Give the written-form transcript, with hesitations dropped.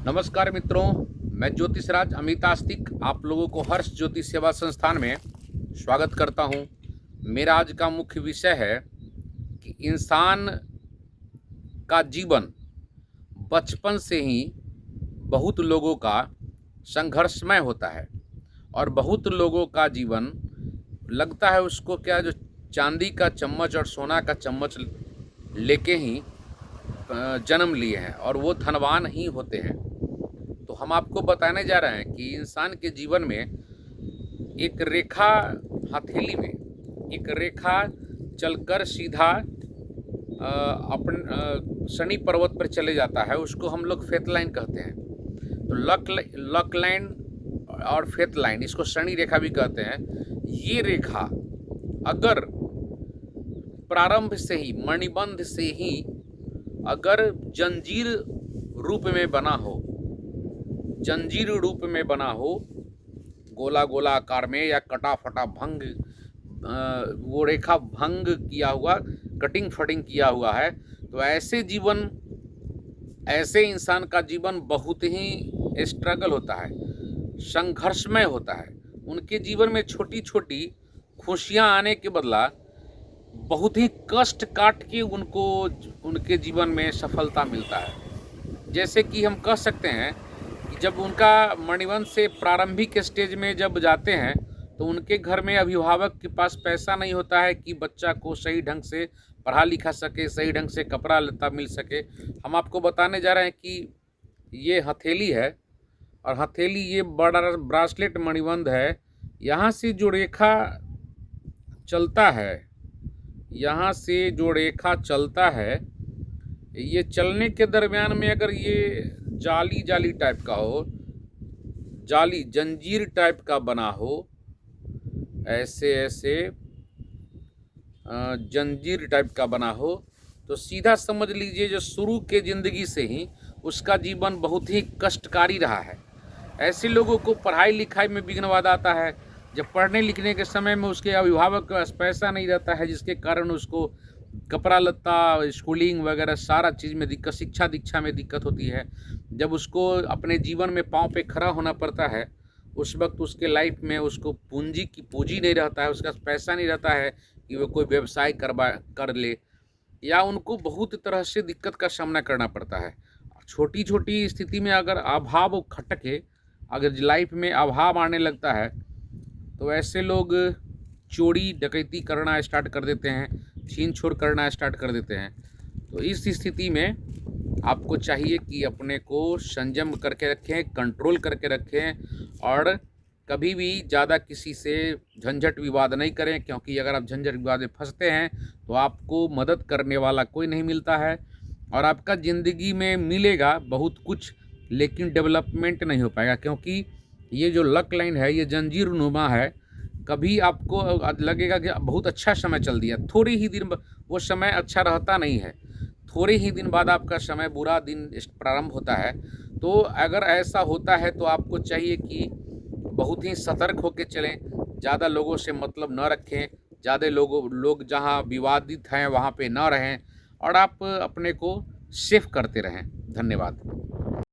नमस्कार मित्रों, मैं ज्योतिषराज अमित आस्तिक आप लोगों को हर्ष ज्योतिष सेवा संस्थान में स्वागत करता हूं। मेरा आज का मुख्य विषय है कि इंसान का जीवन बचपन से ही बहुत लोगों का संघर्षमय होता है और बहुत लोगों का जीवन लगता है उसको क्या जो चांदी का चम्मच और सोना का चम्मच लेके ही जन्म लिए हैं और वो धनवान ही होते हैं। तो हम आपको बताने जा रहे हैं कि इंसान के जीवन में एक रेखा, हथेली में एक रेखा चलकर सीधा शनि पर्वत पर चले जाता है, उसको हम लोग फेथ लाइन कहते हैं। तो लक लाइन और फेथ लाइन, इसको शनि रेखा भी कहते हैं। ये रेखा अगर प्रारंभ से ही, मणिबंध से ही अगर जंजीर रूप में बना हो, जंजीर रूप में बना हो, गोला गोला आकार में या कटा फटा भंग, वो रेखा भंग किया हुआ, कटिंग फटिंग किया हुआ है, तो ऐसे इंसान का जीवन बहुत ही स्ट्रगल होता है, संघर्षमय होता है। उनके जीवन में छोटी छोटी खुशियां आने के बदला बहुत ही कष्ट काट के उनको उनके जीवन में सफलता मिलता है। जैसे कि हम कह सकते हैं कि जब उनका मणिबंध से प्रारंभिक स्टेज में जब जाते हैं तो उनके घर में अभिभावक के पास पैसा नहीं होता है कि बच्चा को सही ढंग से पढ़ा लिखा सके, सही ढंग से कपड़ा लत्ता मिल सके। हम आपको बताने जा रहे हैं कि ये हथेली है और हथेली ये बड़ा ब्रासलेट मणिबंध है। यहाँ से जो रेखा चलता है, यहाँ से जो रेखा चलता है, ये चलने के दरमियान में अगर ये जाली जाली टाइप का हो, जाली जंजीर टाइप का बना हो, ऐसे ऐसे जंजीर टाइप का बना हो, तो सीधा समझ लीजिए जो शुरू के ज़िंदगी से ही उसका जीवन बहुत ही कष्टकारी रहा है। ऐसे लोगों को पढ़ाई लिखाई में विघ्न बाधा आता है। जब पढ़ने लिखने के समय में उसके अभिभावक के पास पैसा नहीं रहता है, जिसके कारण उसको कपड़ा लत्ता, स्कूलिंग वगैरह सारा चीज़ में दिक्कत, शिक्षा दीक्षा में दिक्कत होती है। जब उसको अपने जीवन में पाँव पे खड़ा होना पड़ता है, उस वक्त उसके लाइफ में उसको पूंजी नहीं रहता है, उसका पैसा नहीं रहता है कि वो कोई व्यवसाय कर ले, या उनको बहुत तरह से दिक्कत का सामना करना पड़ता है। छोटी छोटी स्थिति में अगर अभाव खटके, अगर लाइफ में अभाव आने लगता है, तो ऐसे लोग चोरी डकैती करना स्टार्ट कर देते हैं, छीन छोड़ करना स्टार्ट कर देते हैं। तो इस स्थिति में आपको चाहिए कि अपने को संयम करके रखें, कंट्रोल करके रखें और कभी भी ज़्यादा किसी से झंझट विवाद नहीं करें, क्योंकि अगर आप झंझट विवाद में फंसते हैं तो आपको मदद करने वाला कोई नहीं मिलता है और आपका ज़िंदगी में मिलेगा बहुत कुछ, लेकिन डेवलपमेंट नहीं हो पाएगा। क्योंकि ये जो लक लाइन है, ये जंजीर नुमा है। कभी आपको लगेगा कि बहुत अच्छा समय चल दिया, थोड़ी ही दिन वो समय अच्छा रहता नहीं है, थोड़े ही दिन बाद आपका समय बुरा दिन प्रारंभ होता है। तो अगर ऐसा होता है तो आपको चाहिए कि बहुत ही सतर्क होकर चलें, ज़्यादा लोगों से मतलब न रखें, ज़्यादा लोग जहाँ विवादित हैं वहाँ पे न रहें और आप अपने को सेफ करते रहें। धन्यवाद।